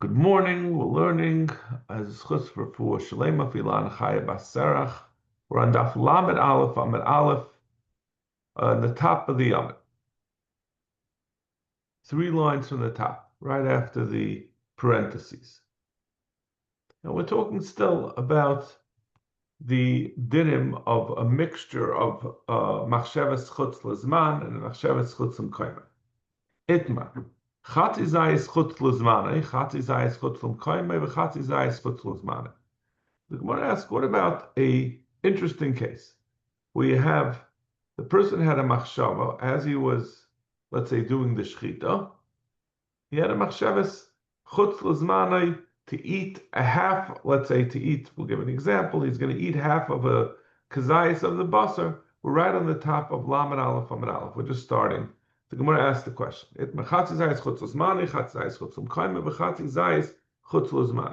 Good morning. We're learning as chus for Shalema Filan Chaya Baserach. We're on Daf Lamed Aleph, Amid Aleph, on the top of the Amid. 3 lines from the top, right after the parentheses. And we're talking still about the dinim of a mixture of machshavas chutz lezman and machshavas chutz l'mkoyma. Itma. Chatzi zayis chutz l'zmane, chatzi zayis chutz l'mkoyma, v'chatzi zayis chutz l'zmane. The Gemara asks, what about a interesting case where you have the person had a machshava as he was, let's say, doing the shechita. He had a machshavas chutz l'zmane to eat a half, let's say to eat, we'll give an example, he's going to eat half of a kazayis of the basar. We're right on the top of Lamed Aleph, Amid Aleph. We're just starting. The Gemara asks the question.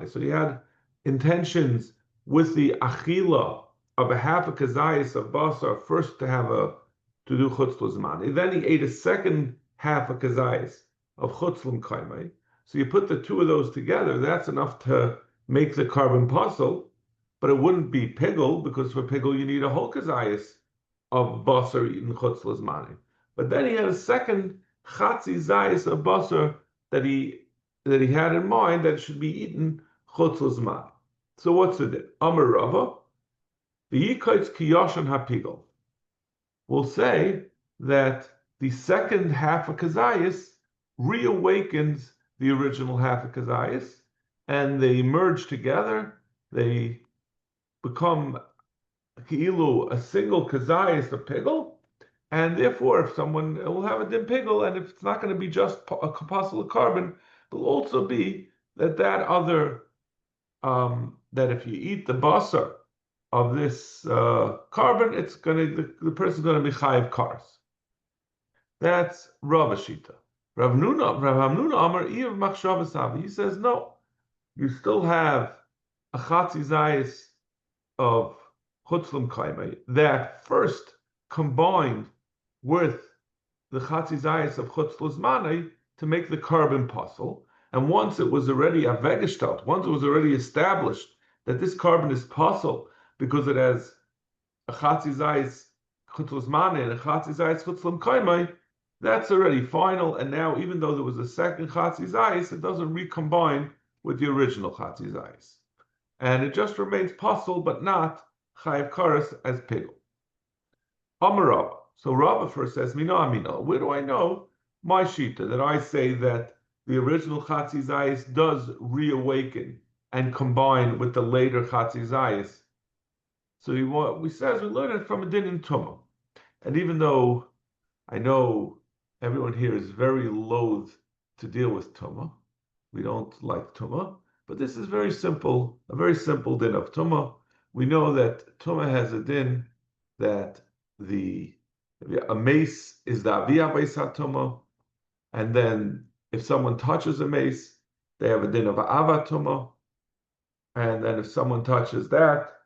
So he had intentions with the achila of a half a kazayis of basar first to do chutz l'zmani. Then he ate a second half a kazayis of chutz l'mkaimai. So you put the two of those together, that's enough to make the carbon puzzle, but it wouldn't be pigul, because for pigul you need a whole kazayis of basar eaten chutz l'zmani. But then he had a second chatzi zayis of basar that he had in mind that should be eaten chutz l'zmani. So what's it? Amar Rava, the yikaitz kiyoshan hapigul. We'll say that the second half of kazayis reawakens the original half of kazayis, and they merge together. They become ki'ilu a single kazayis of pigul, and therefore, if someone will have a dim pigul, and if it's not going to be just a possible carbon, it will also be that other that if you eat the basar of this carbon, it's going to the person's going to be chayiv kares. That's Rav Shita. Rav Hamnuna Amar Iyav Machshavasavi. He says no, you still have a chatzi zayis of chutz l'mkaimai that first combined with the chatzi zayis of chutz l'zmanai to make the carbon puzzle. And once it was already avegestalt, once it was already established that this carbon is puzzle because it has a chatzi zayis chutz l'zmanai and a chatzi zayis chutz l'mkaimai, that's already final. And now, even though there was a second chatzi zayis, it doesn't recombine with the original chatzi zayis, and it just remains puzzle, but not chayiv kares as pigul. Amar Rava. So Rava first says, Mina Amina. Where do I know my shita that I say that the original chatzi zayis does reawaken and combine with the later chatzi zayis? So we learn it from a din in Tumah. And even though I know everyone here is very loath to deal with Tumah, we don't like Tumah, but this is very simple, a very simple din of Tumah. We know that Tumah has a din that a mace is the aviyah beis hatumah, and then if someone touches a mace, they have a din of ava tumah, and then if someone touches that,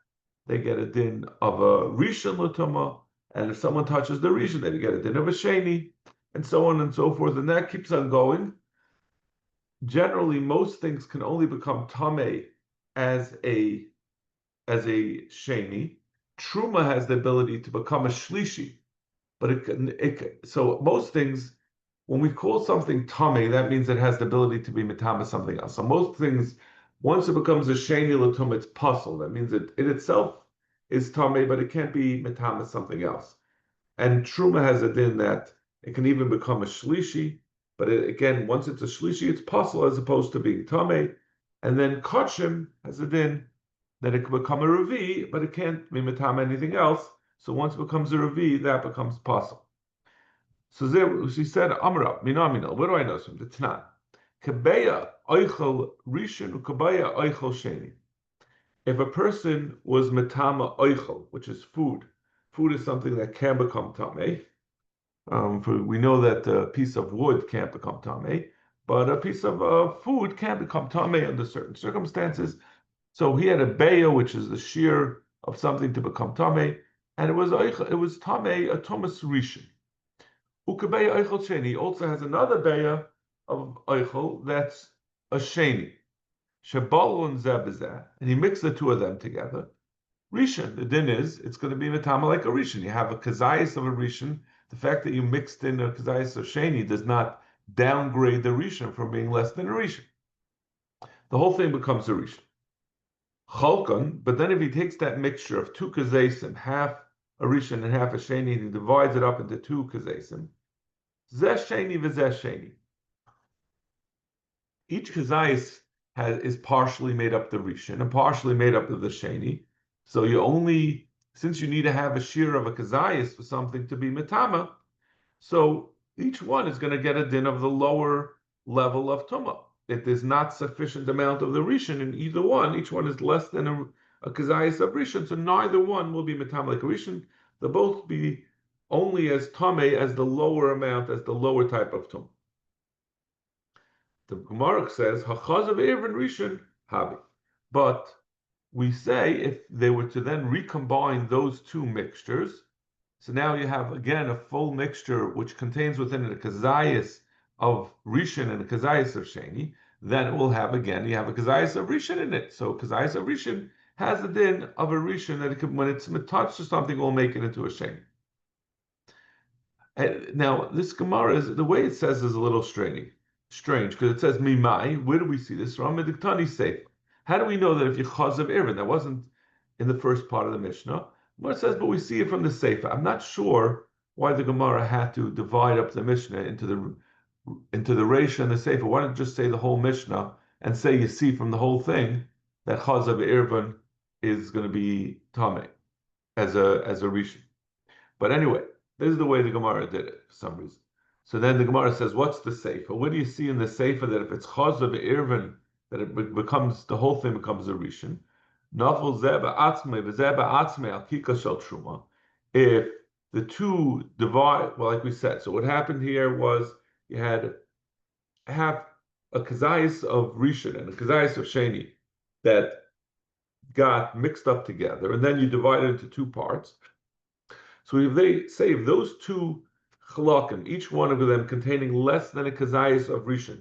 they get a din of a rishon l'tumah, and if someone touches the rishon, they get a din of a sheni, and so on and so forth, and that keeps on going. Generally, most things can only become tameh as a sheni. Truma has the ability to become a shlishi, but so most things, when we call something tameh, that means it has the ability to be mitama something else. So most things, once it becomes a sheni l'tumah, it's puzzle. That means it itself is tameh, but it can't be mitama something else. And truma has a din that it can even become a shlishi, but again, once it's a shlishi, it's puzzle as opposed to being tameh. And then kachim has a din that it can become a revi, but it can't be mitama anything else. So once it becomes a revi, that becomes puzzle. So she said, Amra, mina, where do I know from? The Tanan. Kabeya oichel rishon ukabeya oichel sheni. If a person was mitama oichel, which is food is something that can become tameh. We know that a piece of wood can't become tameh, but a piece of food can become tameh under certain circumstances. So he had a beya, which is the shear of something to become tameh, and it was tameh, a tumas rishon. Ukabeya oichel sheni also has another beya of oichel that's a sheni. Shabalu and Zebazeh, and he mixed the two of them together. Rishon, the din is, it's going to be metama like a Rishon. You have a kazayas of a Rishon. The fact that you mixed in a kazayas of Sheni does not downgrade the Rishon from being less than a Rishon. The whole thing becomes a Rishon. Cholkon, but then if he takes that mixture of two kazesim, half a Rishon and half a Sheni, and he divides it up into two kazesim, Zeh Sheni v'Zeh Sheni. Each kazayis is partially made up the Rishon and partially made up of the Sheni. So you only, since you need to have a shear of a kazayis for something to be metama, so each one is going to get a din of the lower level of tumah. If there's not sufficient amount of the Rishon in either one, each one is less than a kazayis of Rishon, so neither one will be metama like a Rishon. They'll both be only as tameh as the lower amount, as the lower type of tumah. The Gemara says, "Hachaz of Erevin Rishon Habi," but we say if they were to then recombine those two mixtures, so now you have again a full mixture which contains within it a kazayas of Rishon and a kazayas of Sheni, then it will have again, you have a kazayas of Rishon in it. So kazayas of Rishon has the din of a Rishon that it can, when it's touched or something, will make it into a Sheni. And now this Gemara is, the way it says is a little strange because it says mimai. Where do we see this from? Mediktani sefer. How do we know that if you chazav Erevin, that wasn't in the first part of the Mishnah? Well, it says, but we see it from the sefer. I'm not sure why the Gemara had to divide up the Mishnah into the Reisha and the sefer. Why don't you just say the whole Mishnah and say you see from the whole thing that chazav Erevin is going to be tameh as a rishon. But anyway, this is the way the Gemara did it for some reason. So then the Gemara says, what's the sefer? What do you see in the sefer that if it's chazav Erevin, that it becomes, the whole thing becomes a rishon? If the two divide, well, like we said, so what happened here was you had half a kazayis of rishon and a kazayis of sheni that got mixed up together, and then you divide it into two parts. So if they say if those two chalakim, each one of them containing less than a kazayis of rishon,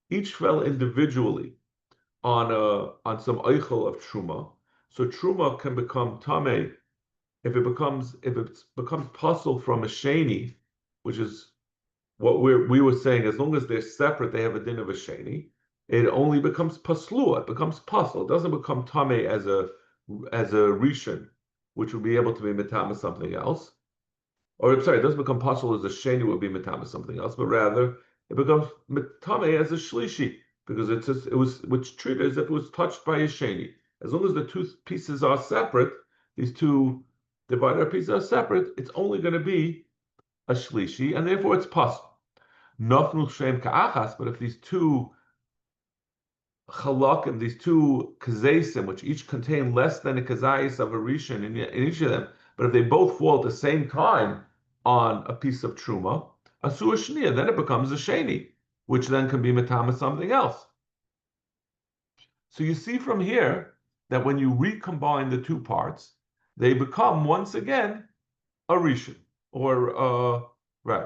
each fell individually on some eichel of truma, so truma can become tameh if it becomes possible from a sheni, which is what we were saying. As long as they're separate, they have a din of a sheni. It only becomes paslua. It becomes pasul. It doesn't become tameh as a rishon, which would be able to be metama something else. Or sorry, it doesn't become pasul as a sheni would be metama something else, but rather it becomes tameh as a shlishi, because it was treated as if it was touched by a sheni. As long as the two pieces are separate, these two divided pieces are separate, it's only going to be a shlishi, and therefore it's pasul. Nafnu shem ka'achas, but if these two chalakim, these two kazesim, which each contain less than a kazayis of a rishon in each of them, but if they both fall at the same time on a piece of truma, asur shniya, then it becomes a sheni, which then can be metama something else. So you see from here that when you recombine the two parts, they become once again a rishon, or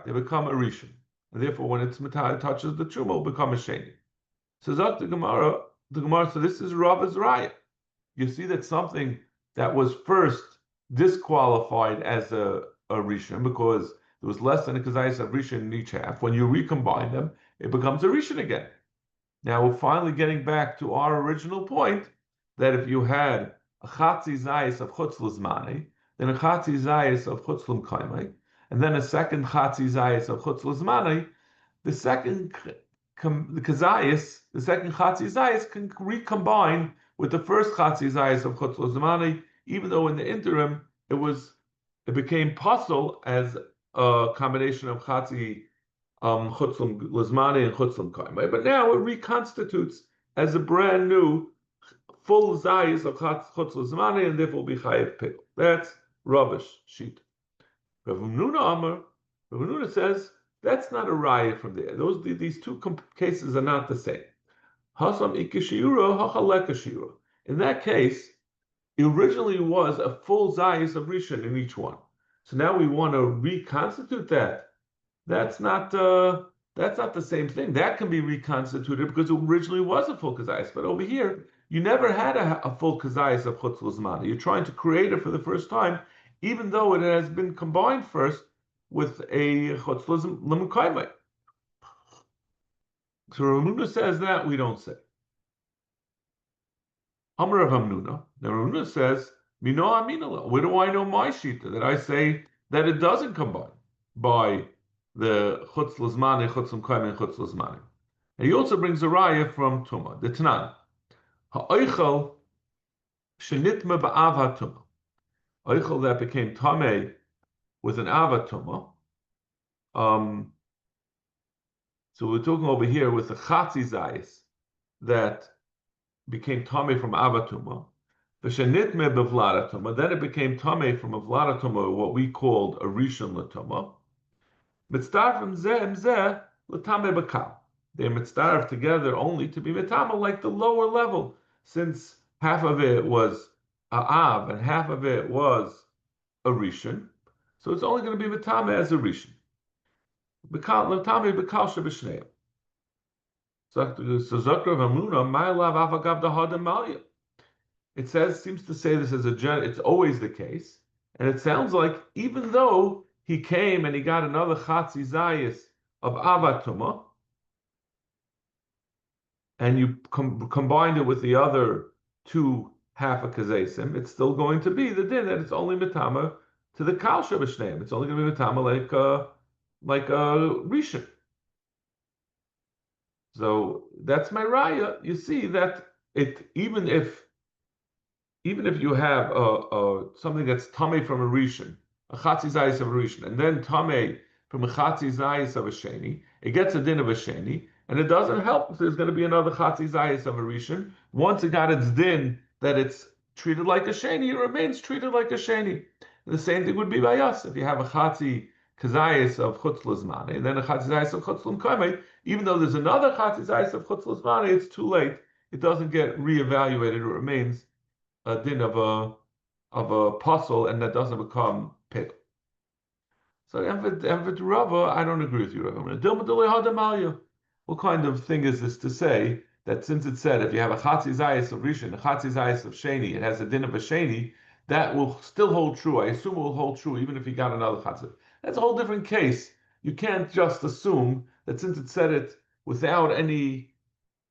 they become a rishon, and therefore when it's metama touches the truma, it will become a sheni. So Zok the Gemara, so this is Rava's raya. You see that something that was first disqualified as a rishon because there was less than a kazayis of rishon in each half. When you recombine them, it becomes a rishon again. Now we're finally getting back to our original point that if you had a chatzi zayis of chutz l'zmani, then a chatzi zayis of chutz l'mkaimai, and then a second chatzi zayis of chutz l'zmani, the second kazayis, the second chatzi zayis can recombine with the first chatzi zayis of chutz l'zmani, even though in the interim it became pasul as a combination of chatzi chutz l'zmani and chutz l'mkaimai, but now it reconstitutes as a brand new full zayis of chutz l'zmani, and therefore will be chayev pil. That's rubbish sheet. Rav Nuna says that's not a raya from there. These two cases are not the same. Hasam ikishira, hachalekashira. In that case, it originally was a full zayis of rishon in each one. So now we want to reconstitute that. That's not That's not the same thing. That can be reconstituted because it originally was a full kazayis. But over here, you never had a full kazayis of chutz l'zmana. You're trying to create it for the first time, even though it has been combined first with a chutz l'mkaimai. So Rav Hamnuna says that we don't say. Amar Rav Hamnuna. Now Rav Hamnuna says, Mino aminala. Where do I know my shita that I say that it doesn't combine by the chutz l'zmani, chutz l'mkaimai, and chutz l'zmani? And he also brings a raya from Tuma, the Tanan. Ha'oichel shenitma ba'av ha'tuma. Oichel that became tamei with an avatuma. So we're talking over here with the chatzi zayis that became tamei from avatuma. The shenitma bevladatuma. Then it became tamei from a vladatuma, what we called a rishon latuma. Mitzdarf from zeh zeh latame bakal. They're mitzdarf together only to be mitama, like the lower level, since half of it was a av and half of it was a rishon, so it's only going to be mitama as a rishon. Latame bakal shebishneim. So Zakra Hamuna ma'alav avagav dahadam malya. It seems to say this as it's always the case, and it sounds like even though he came and he got another chatzi zayis of avatuma, and you combined it with the other two half a kazesim, it's still going to be the din that it's only mitama to the kal shabashneim. It's only going to be mitama like a rishon. So that's my raya. You see that even if you have something that's tamei from a rishon, a chatzi zayis of a rishon, and then tamei from a chatzi zayis of a sheni, it gets a din of a sheni, and it doesn't help if there's going to be another chatzi zayis of a rishon. Once it got its din that it's treated like a sheni, it remains treated like a sheni. And the same thing would be by us. If you have a chatzi kazayis of chutz l'zmani, and then a chutz zayis of chutz l'mkaimai, even though there's another chutz zayis of chutz l'zmani, it's too late. It doesn't get reevaluated. It remains a din of a puzzle, and that doesn't become pig. So Envet Rava, I don't agree with you, Rava. What kind of thing is this to say that since it said if you have a chatzi zayis of rishon, a chatzi zayis of sheni, it has a din of a sheni, that will still hold true. I assume it will hold true even if you got another chatzi. That's a whole different case. You can't just assume that since it said it without any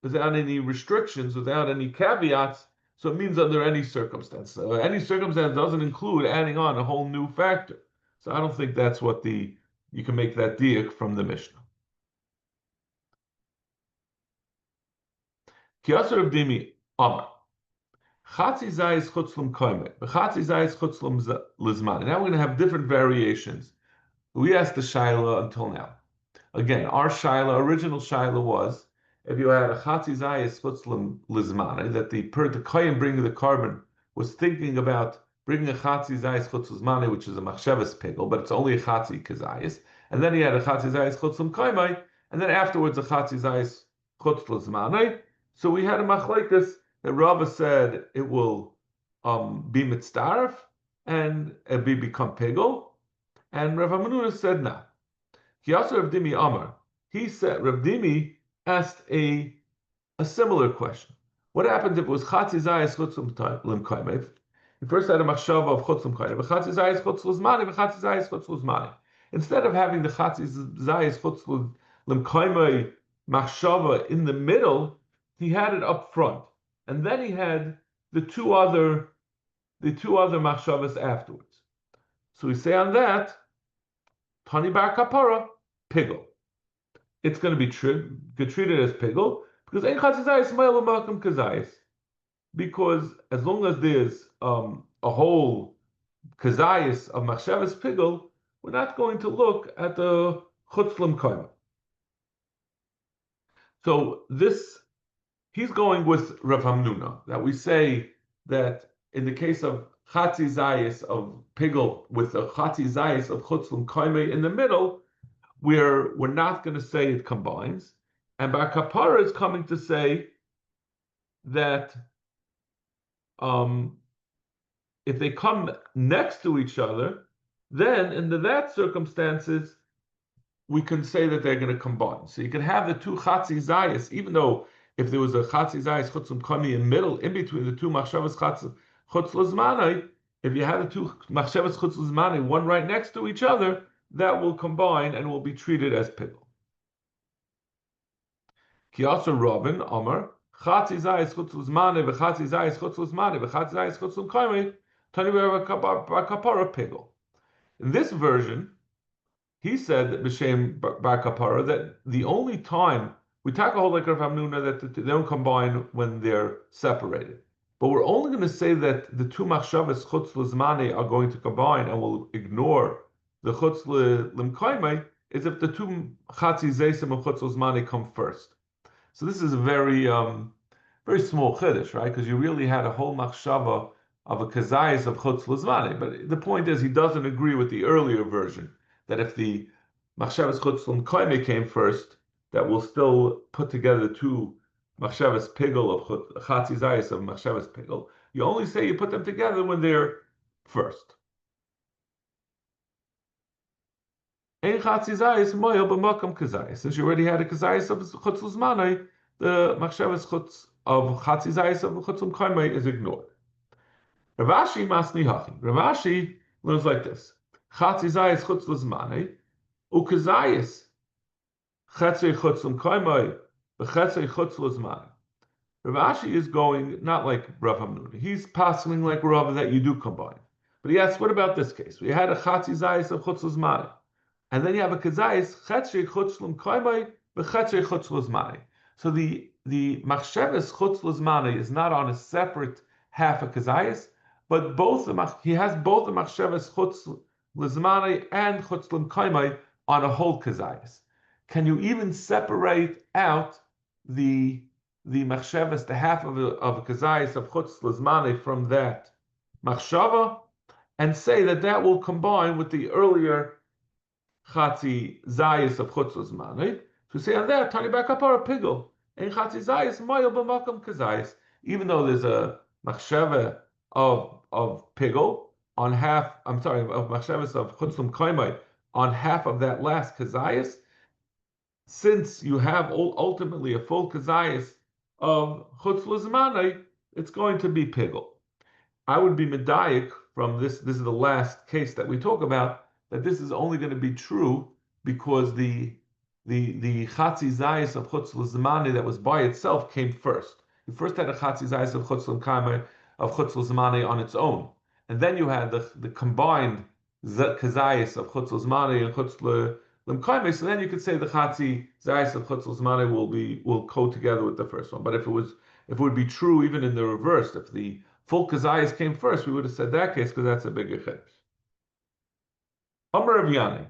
restrictions, without any caveats, so it means under any circumstance. Any circumstance doesn't include adding on a whole new factor. So I don't think that's what you can make that diak from the Mishnah. Kiyasar of Dimi Amar. Chatzi zayis chutzlum koime. Chatzi zayis chutzlum lizman. Now we're going to have different variations. We asked the Shaila until now. Again, our original Shaila was if you had a chatzi zayis chutzlum lizman, that the kohen bringing the carbon was thinking about bringing a chatzi zayis chutzlum lizman, which is a machshavas pigel, but it's only a chatzi kazayis, and then he had a chatzi zayis chutzlum koime, and then afterwards a chatzi zayis chutzlum lizman. So we had a machlekes that Rava said it will be mitzdarf and become pigel, and Rav Hamnuna said no. Kiyasar Rav Dimi Amar. He said Rav Dimi asked a similar question. What happens if it was chatzi zayis chutzlum limkaimev? He first had a machshava of chutzlum kaimev, chatzi zayis chutzlum zmani, chatzi zayis chutzlum zmani. Instead of having the chatzi zayis chutzlum limkaimev machshava in the middle, he had it up front, and then he had the two other machshavas afterwards. So we say on that, Tani bar kapara, pigel. It's going to be treated as pigel because ein chatzizayis ma'el u'makam kazayis. Because as long as there's a whole kazayis of machshavas pigel, we're not going to look at the chutzlam kaima. So he's going with Rav Hamnuna, that we say that in the case of chatzi zayis of pigel with a chatzi zayis of chutzlum kaime in the middle, we're not going to say it combines. And Bar Kapara is coming to say that if they come next to each other, then in that circumstances, we can say that they're going to combine. So you can have the two chatzi zayis, even though if there was a chatzi zayis chutzum kami in middle, in between the two machshavas chutz lezmanai, if you have the two machshavas chutz lezmanai, one right next to each other, that will combine and will be treated as pigul. Ki also Robin Omer chatzi zayis chutz lezmanai v'chatzi zayis chutz lezmanai v'chatzi zayis chutz l'kami tani kapara pigul. In this version, he said that b'shem bar kapara that the only time we talk a whole like Rav Hamnuna that they don't combine when they're separated, but we're only going to say that the two machshavas chutz lezmane are going to combine and we'll ignore the chutz limkaimai is if the two chatzi zeisim and chutz lezmane come first. So this is a very very small chiddush, right? Because you really had a whole machshava of a kazayis of chutz lezmane, but the point is he doesn't agree with the earlier version that if the machshavas chutz l'mkoime came first, that will still put together two machshavas pigul of chatzi zayis of machshavas pigul. You only say you put them together when they're first. Ein chatzi zayis moyel b'makam kazayis. Since you already had a kazayis of chutz l'zmanai, the machshavas chutz of chatzi zayis of chutz l'mkoime is ignored. Rav Ashi masni hachin. Rav Ashi learns like this. Chatzi zayis chutz lezmanei, ukazayis chetzei chutz l'mkaimai, v'chetzei chutz lezmanei. Rav Ashi is going not like Rav Hamnuna. He's passing like Rav that you do combine. But he asks, what about this case? We had a chatzi zayis of chutz lezmanei, and then you have a kazayis chetzei chutz l'mkaimai, v'chetzei chutz lezmanei. So the machshavas chutz lezmanei is not on a separate half a kazayis, but he has both the machshavas chutz lezmanei and chutz l'mkaimai on a whole kazayis. Can you even separate out the machshavas, the half of a kazayis of chutz lezmanei from that machshava, and say that that will combine with the earlier chatzi zayis of chutz lezmanei? To say on that tani bar kapara pigul and chatzi zayis moyel b'makam kazayis, even though there's a machshava of pigul on half, of machshavas of chutz l'mkaimai on half of that last kazayis, since you have ultimately a full kazayis of chutz lezmanei, it's going to be pigul. I would be medayik from this. This is the last case that we talk about, that this is only going to be true because the chatzi zayis of chutz lezmanei that was by itself came first. You first had a chatzi zayis of chutz l'mkaimai of chutz lezmanei on its own, and then you had the combined kazayis of chutz lezmanei and chutz l'mkaimai. So then you could say the chatzi zayis of chutz lezmanei will go together with the first one. But if it would be true even in the reverse, if the full kazayis came first, we would have said that case because that's a bigger chiddush. Amar Rav Yani,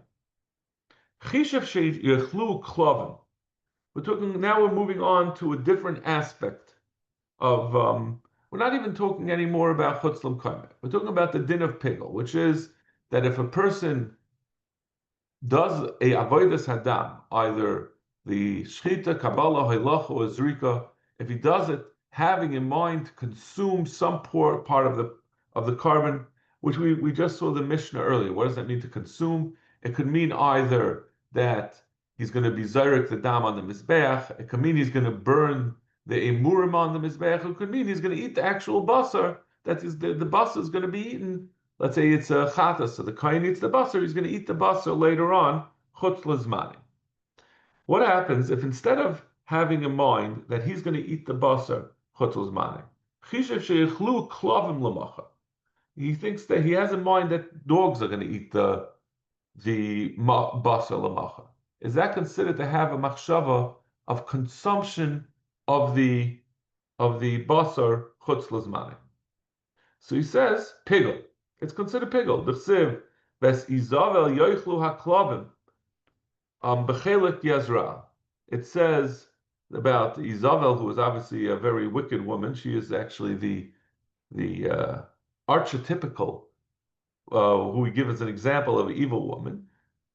chishav sheyechlu klovim. We're moving on to a different aspect of. We're not even talking anymore about chutz l'mkaimai. We're talking about the din of pigul, which is that if a person does a avodas hadam, either the shchita, kabbalah, halacha, or zrika, if he does it having in mind to consume some part of the carbon, which we just saw the Mishnah earlier. What does that mean to consume? It could mean either that he's going to be zayrik the dam on the mizbeach. It could mean he's going to burn the emurim on the mizbeach. It could mean he's going to eat the actual basar. That is, the basar is going to be eaten. Let's say it's a chata, so the kohen eats the basar. He's going to eat the basar later on, chutz lezmani. What happens if instead of having in mind that he's going to eat the basar chutz lezmani, chishav sheyechlu klovim l'macha, he thinks that he has in mind that dogs are going to eat the basar l'macha. Is that considered to have a machshava of consumption of the basar chutz lezmani? So he says pigul. It's considered pigul. D'chsiv ves izavel yoichlu haklavim b'chelik Yezra. It says about Izavel, who is obviously a very wicked woman. She is actually the archetypical who we give as an example of an evil woman.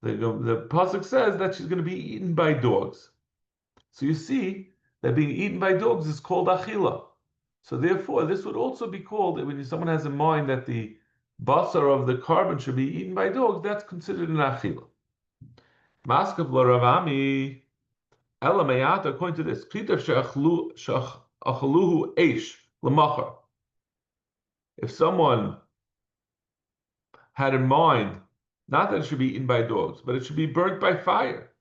The pasuk says that she's going to be eaten by dogs. So you see that being eaten by dogs is called achila. So therefore, this would also be called, when someone has in mind that the basar of the carbon should be eaten by dogs, that's considered an achila. Maskav Ravami Elamayata, according to this, Klita Sheachaluhu Eish Lamachar. If someone had in mind, not that it should be eaten by dogs, but it should be burnt by fire,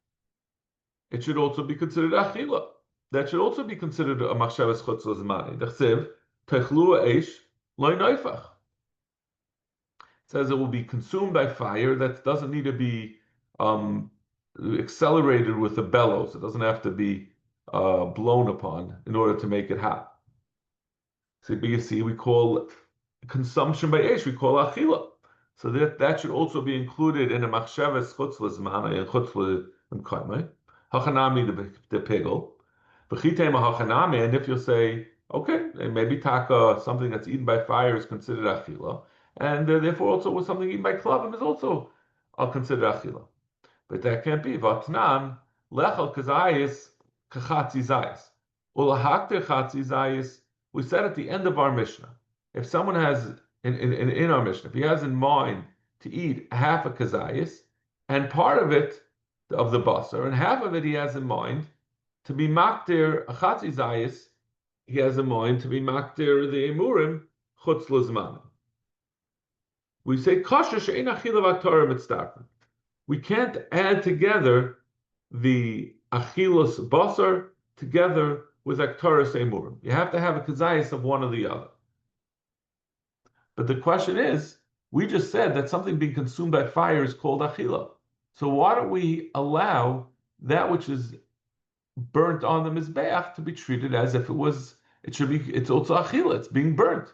it should also be considered achila. That should also be considered a machshavas chutz l'zmani. Dechsev techlu eish loy noifach. It says it will be consumed by fire. That doesn't need to be accelerated with the bellows. It doesn't have to be blown upon in order to make it hot. So you see, we call consumption by eish, we call achila. So that should also be included in a machshavas chutz l'zmani and chutz l'kaimai. Hachanami the pigel. And if you say, okay, maybe taka, something that's eaten by fire is considered achila, and therefore also with something eaten by klavim is also considered achila. But that can't be. Vatnan lechel kazayis kachatzi zayis. Ulahakter chatzi zayis. We said at the end of our Mishnah, if someone has in our Mishnah, if he has in mind to eat half a kazayis and part of it of the basar, and half of it he has in mind to be maktir a chatzi zayis, he has in mind to be maktir the emurim chutz l'zman. We say kosher she'ein achila v'aktorah mitzdarfen. We can't add together the achilas basar together with aktoras emurim. You have to have a kazayis of one or the other. But the question is, we just said that something being consumed by fire is called achila. So why don't we allow that which is burnt on the mizbeach to be treated as if it's also achila, it's being burnt.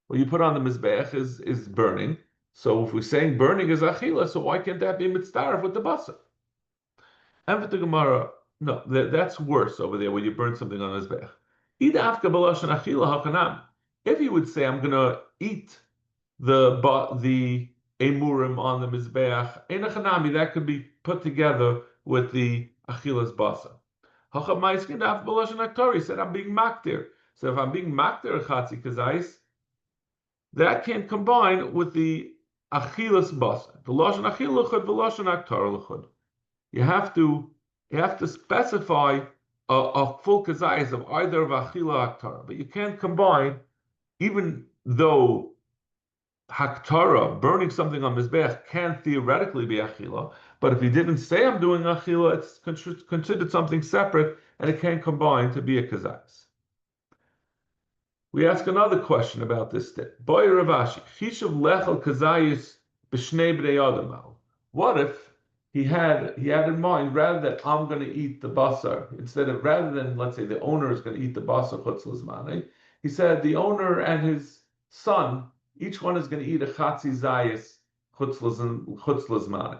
What you put on the mizbeach is burning. So if we're saying burning is achila, so why can't that be mitzdaref with the basar? And for the Gemara, no, that's worse over there when you burn something on the mizbeach. If you would say, I'm going to eat the emurim on the mizbeach, einachanami, that could be put together with the achilas basar. He said, I'm being maktir. So if I'm being maktir a chatzi kazais, that can't combine with the achilas basar. The lashon achil l'chud, the lashon aktar l'chud. You have to specify a full kazais of either of achila aktar, but you can't combine, even though haktara, burning something on mizbech, can theoretically be achila, but if you didn't say I'm doing achila, it's considered something separate, and it can't combine to be a kazais. We ask another question about this step. Boy Ravashi, Chishav lechel kazayis b'shnei b'nei adam. What if he had in mind, rather than I'm going to eat the basar, rather than let's say the owner is going to eat the basar chutz l'zmani, he said the owner and his son, each one is going to eat a chatzi zayis chutz l'zmani.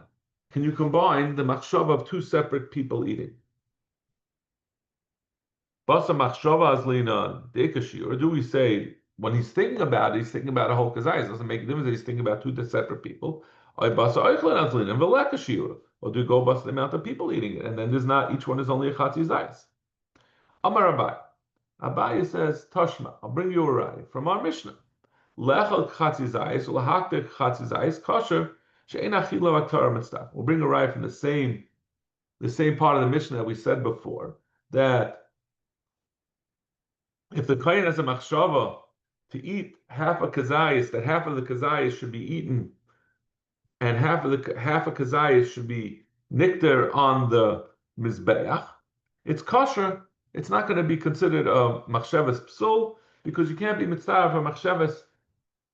Can you combine the machshava of two separate people eating? Basa machshava azlina dekashi, or do we say when he's thinking about it, he's thinking about a whole kazayis? It doesn't make a difference that he's thinking about two separate people. Or basa oichlan azlina and velekashir, or do we go basa the amount of people eating it, and then there's not, each one is only a chatzi zayis. Amar Abai. Abai says Tashma. I'll bring you a raya from our Mishnah. Lechel chatzi zayis, ulahakter chatzi zayis kosher she'ein achila v'aktar mitzvah. We'll bring a raya from the same part of the Mishnah that we said before, that if the kohen has a machshava to eat half a kazayis, that half of the kazayis should be eaten, and half a kazayis should be nikter on the mizbeach, it's kosher. It's not going to be considered a machshavas psul, because you can't be mitzvah for machshavas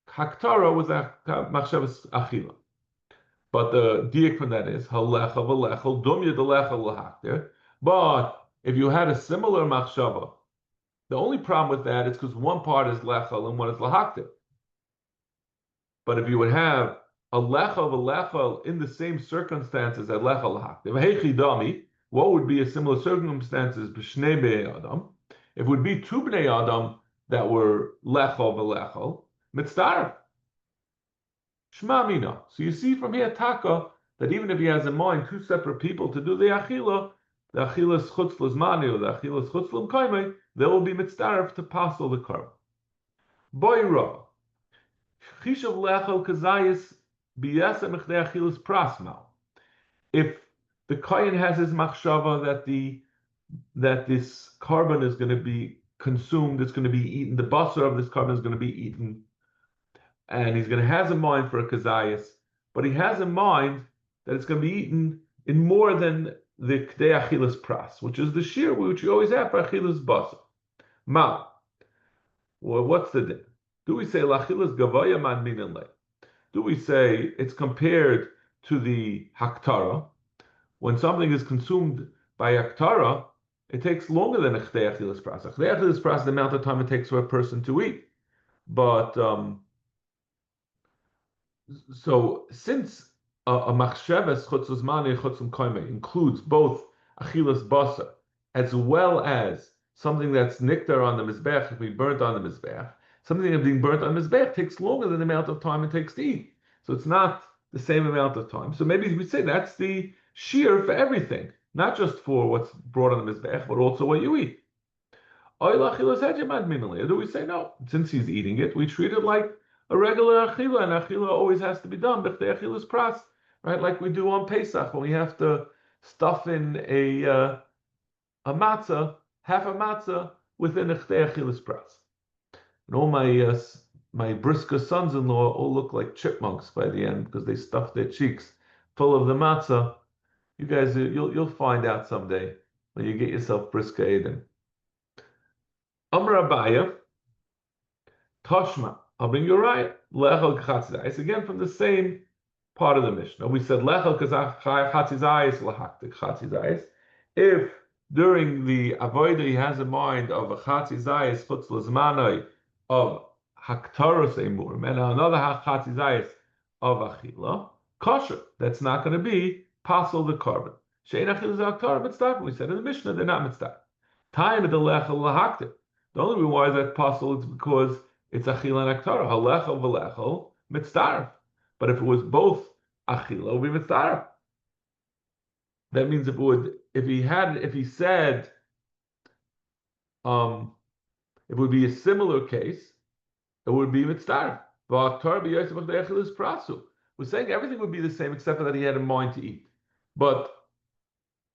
haktara with a machshavas achila. But the diak from that is halecha v'lechel dumya delechel lahakter. But if you had a similar machshava, the only problem with that is because one part is lechel and one is lahakter. But if you would have a lechel v'lechel in the same circumstances as lechel lahakter, v'hechi dami, what would be a similar circumstances b'shnei bnei adam? It would be two bnei adam that were lechel v'lechel mitzdaref. Shma mina. So you see from here taka that even if he has in mind two separate people to do the achilas chutz l'zmani or the achilas chutz l'mkaimei, they will be mitzdaref to passel the korban. Boira. Chishav lechel kazayis b'yasem echdei achilas prasmal. If the kohen has his machshava that this carbon is going to be consumed, it's going to be eaten, the basar of this carbon is going to be eaten, and he's going to have in mind for a kazayas, but he has in mind that it's going to be eaten in more than the kdei achilas pras, which is the shear which you always have for achilas basar. Ma, well, what's the din? Do we say lachilas gavaya man minin le? Do we say it's compared to the haktara? When something is consumed by haktara, it takes longer than a chdei achilas pras. A chdei achilas pras is the amount of time it takes for a person to eat. But so since a machsheves chutzos mani chutzum koime includes both achilas basar as well as something that's niktar on the mizbech, if we burnt on the mizbech, something that's being burnt on the mizbech takes longer than the amount of time it takes to eat. So it's not the same amount of time. So maybe we say that's the shear for everything, not just for what's brought on the mizbech, but also what you eat. Or do we say no? Since he's eating it, we treat it like a regular achila, and achila always has to be done b'chtei achilas pras, right? Like we do on Pesach when we have to stuff in a matzah, half a matzah within a chtei achilas pras. And all my brisker sons-in-law all look like chipmunks by the end because they stuff their cheeks full of the matzah. You guys, you'll find out someday when you get yourself brisker Eden. Amr Abaya, Toshma, I'll bring you right. Lechel chatzizayis, again from the same part of the Mishnah. We said lechel chatzizayis lahaktik chatzizayis. If during the avodah he has a mind of a chatzizayis chutz lezmanoi of haktaros emurim and another chatzizayis of achila, kosher. That's not going to be passel the carbon. Shein achila zaktar mitzvah. We said in the Mishnah they're not mitzvah. Time of the lechel lahaktik. The only reason why that's possible is because it's achila and aktara. Halechel v'lechel mitzdarf. But if it was both achila, it would be mitzdarf. That means if he said, it would be a similar case, it would be mitzdarf. We're saying everything would be the same except for that he had in mind to eat. But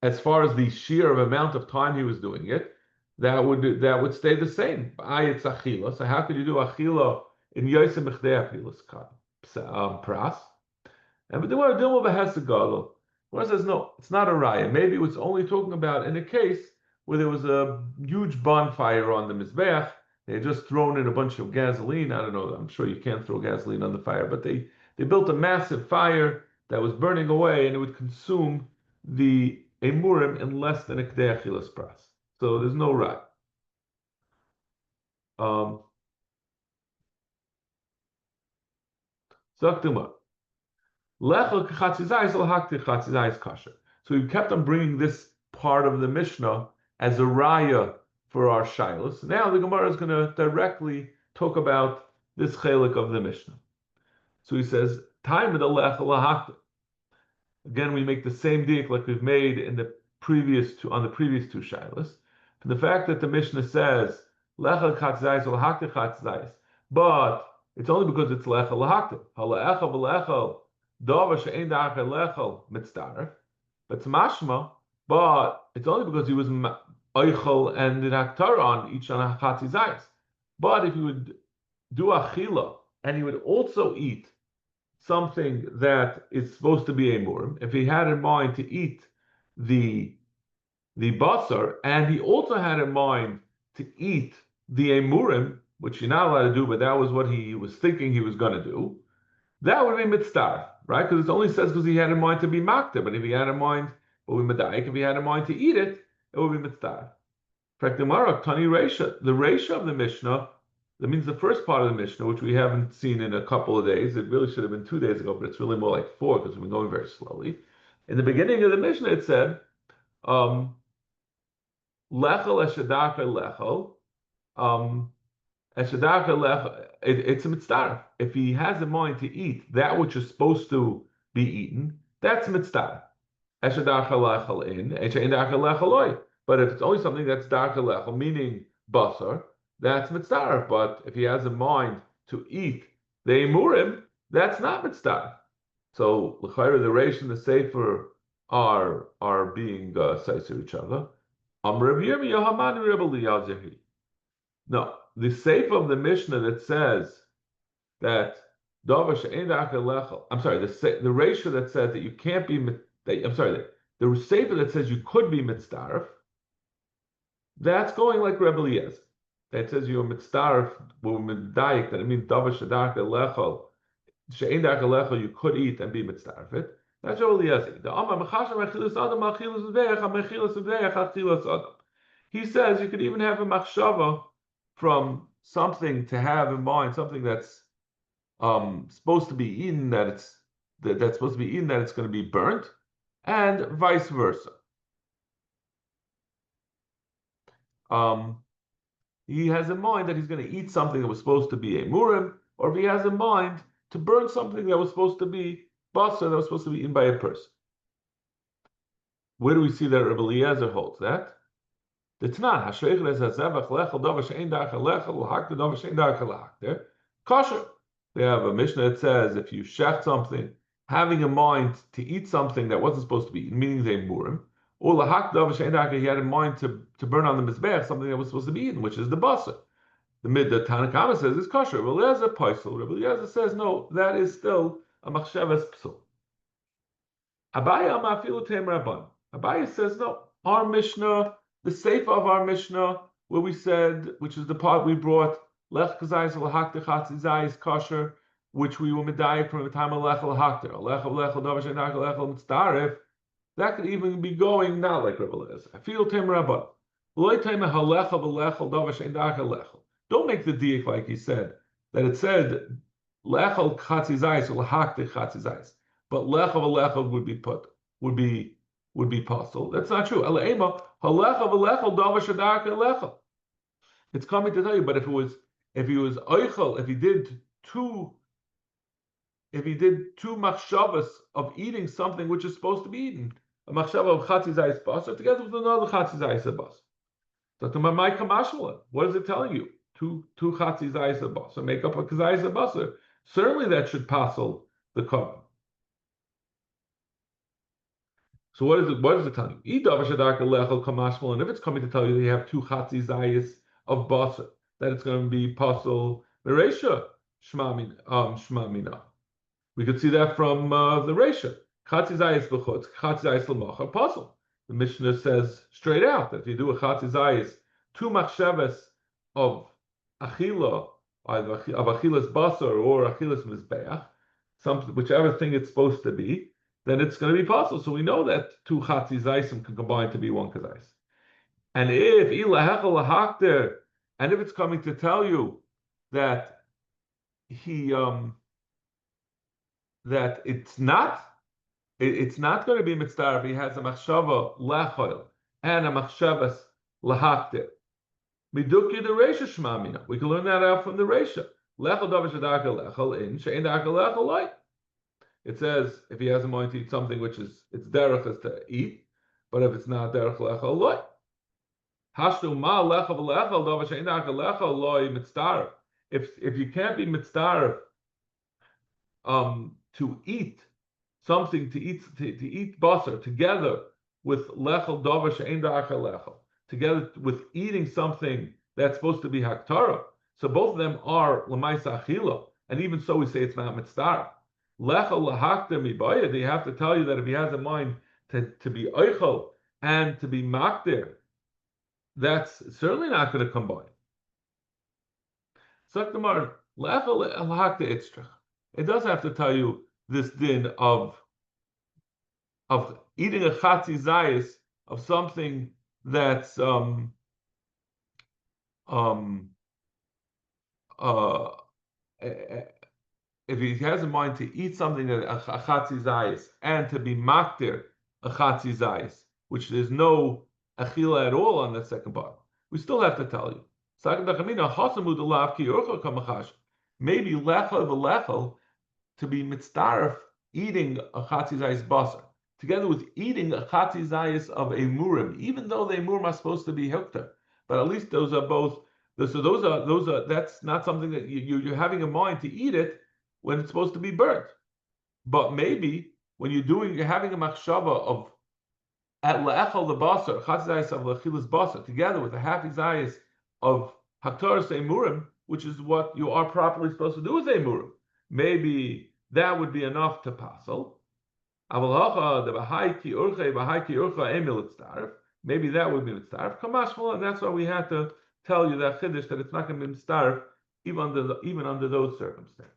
as far as the sheer of amount of time he was doing it, that would stay the same. It's achila. So how could you do achila in yosem b'chdei achilas pras? And but the word dilma v'hesagadol. One says no, it's not a raya. Maybe it was only talking about in a case where there was a huge bonfire on the mizbeach. They had just thrown in a bunch of gasoline. I don't know. I'm sure you can't throw gasoline on the fire, but they built a massive fire that was burning away, and it would consume the emurim in less than a kdei achilas pras. So there's no right. So we kept on bringing this part of the Mishnah as a raya for our shilos. Now the Gemara is going to directly talk about this chelik of the Mishnah. So he says, "Time of the lechel lahakta." Again, we make the same diak like we've made in the previous two shilos. The fact that the Mishnah says lechel chatzayis or lahakta chatzayis, but it's only because it's lechel lahakta. Halachel v'lechel davar she'ein da'achar lechel mitzdaref. But mashma, but it's only because he was oichel and did haktar on each on a chatzayis. But if he would do achila and he would also eat something that is supposed to be a murim, if he had in mind to eat the basar, and he also had in mind to eat the emurim, which you're not allowed to do, but that was what he was thinking he was going to do, that would be mitzvah, right? Because it only says because he had in mind to be makta, but if he had in mind, if he had in mind to eat it, it would be mitzvah. In fact, the Reisha of the Mishnah, that means the first part of the Mishnah, which we haven't seen in a couple of days. It really should have been 2 days ago, but it's really more like 4 because we've been going very slowly. In the beginning of the Mishnah, it said, lechel eshadaka lechel, eshadaka lechel, it's a mitzvah. If he has in mind to eat that which is supposed to be eaten, that's mitzvah. Eshadaka lechel in, eshadaka lechel oy. But if it's only something that's daka lechel, meaning basar, that's mitzvah. But if he has in mind to eat the emurim, that's not mitzvah. So l'chayra the reish and the sefer are being says to each other. No, the seif of the Mishnah that says that I'm sorry, the ratio that says that you can't be I'm sorry, the seif that says you could be mitzdarif, that's going like Rebbe Eliezer. That says you're mitzdarif, that it means davar shadaka lechol, she'ein daka lechol, you could eat and be mitzdarif it. That's Rebbe Eliezer. The Amar mechashem achilas adam achilas v'veich amechilas v'veich achilas adam. He says you could even have a machshava from something to have in mind, something that's supposed to be eaten, that's supposed to be eaten, that it's going to be burnt, and vice versa. He has in mind that he's going to eat something that was supposed to be a murim, or if he has in mind to burn something that was supposed to be basar, that was supposed to be eaten by a person. Where do we see that Rebbe Eliezer holds that? The Tanan, Hashreich les hazevach lechel davar she'ein dachal lechel l'hakter davar she'ein dachal l'hakter, kosher. They have a Mishnah that says if you shecht something, having in mind to eat something that wasn't supposed to be eaten, meaning they murim, or l'hakter davar she'ein dachal, he had in mind to burn on the mizbech something that was supposed to be eaten, which is the basar. The Tanakama says it's kosher. Rebbe Eliezer paisel. Rebbe Eliezer says no, that is still a machshavas psul. Abaye amafilu tem rabban. Abaye says no. Our Mishnah, the sefer of our Mishnah, where we said, which is the part we brought, lech kazayis lahakter chatzizayis kosher, which we were medayik from the time of lech lahakter, lech davar she'ein lech mitzdarif. That could even be going not like Rebbe Eliezer. Afilu tem rabban. Loy tem halecha v'lechel davar she'ein lechel. Don't make the diak like he said, that it said lechel chatzizayis or lahakter chatzizayis, but lechel would be put, would be possible. That's not true. It's coming to tell you, but if he was oichel, if he did two machshavas of eating something which is supposed to be eaten, a machshava of chatzizayis basar together with another chatzizayis basar. So to my kamashmala, what is it telling you? Two chatzizayis basar make up a kazayis basar. Certainly that should passel the cover. So what is it telling you? And if it's coming to tell you that you have two chatzizayis of basar, that it's going to be passel Reisha shmamina. We could see that from the Reisha. Chatzizayis b'chutz, chatzizayis l'machar passel. The Mishnah says straight out that if you do a chatzizayis, two machshavas of achila, either of achilas basar or achilas mizbeach, whichever thing it's supposed to be, then it's going to be possible. So we know that two chatzizayis can combine to be one kazayis. And if ilahechel lahakter, and if it's coming to tell you that that it's not going to be mitzvah if he has a machshava lechol and a machshavas lahakter. Midukya the Reisha shmamina. We can learn that out from the Reisha. Lechol davar shadaka lechol in she'ein daka lechol loy. It says if he has a mind to eat something which is it's derech is to eat, but if it's not derech lechol loy. Hashtu ma lechol lechol davar she'ein daka lechol loy mitzdarif. If you can't be mitzdarif to eat something to eat basar together with lechol davar she'ein daka lechol, together with eating something that's supposed to be haktara. So both of them are l'maisa achila, and even so we say it's not mitzvah. Lechel lahakter mibaya, they have to tell you that if he has a mind to be oichel and to be makdir, that's certainly not going to combine. Saktamar, lechel lahakter itztrach. It does have to tell you this din of eating a chatzizayis of something that's if he has in mind to eat something that a chatzizayis and to be makdir a chatzizayis, which there's no achila at all on the second part, we still have to tell you. Maybe lechel to be mitzdarif eating a chatzizayis basar together with eating a chatzizayis of a murim, even though the murim are supposed to be hukta, but at least those are both. So those are. That's not something that you're having in mind to eat it when it's supposed to be burnt. But maybe when you're having a machshava at le'echol lebasar, chatzayis of lechilas basar, together with the half zayis of haktaras emurim, which is what you are properly supposed to do with emurim. Maybe that would be enough to passel. Maybe that would be mitzdarf. Kamashmal, and that's why we had to tell you that chiddush that it's not going to be mitzdarf even under those circumstances.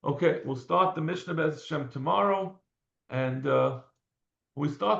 Okay, we'll start the Mishnah Bez Hashem tomorrow, and we start